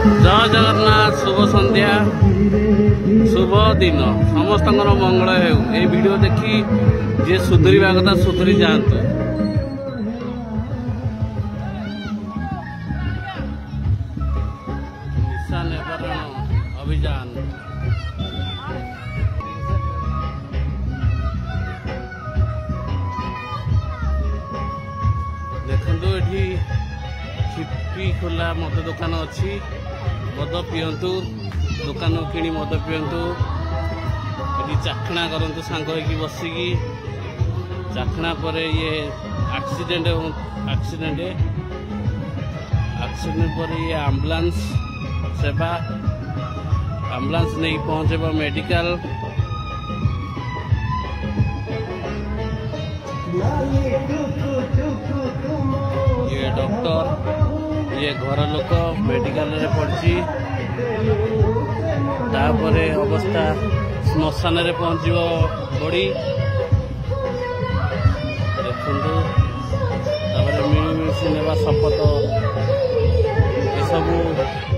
जय जगन्नाथ शुभ संध्या शुभ दिन समस्त मंगल हो वीडियो देखी जी सुधुरीवा कथा सुधुरी जातु। निशा निवारण अभियान देखु ये छिपी खोला मद दुकान अच्छी मद पिंतु दुकान किणी मद पिंतु ये चाखणा करतु सांग बसिकी चाखणा पर ये एक्सीडेंट पर ये एम्बुलेंस सेवा एम्बुलेंस नहीं पहुंचे मेडिकल ये डॉक्टर ये घर लोक मेडिकल रे पड़ी तापर अवस्था श्मशान रे पहुंच बड़ी देखु मिलमिशी नेवा शपथ ये सब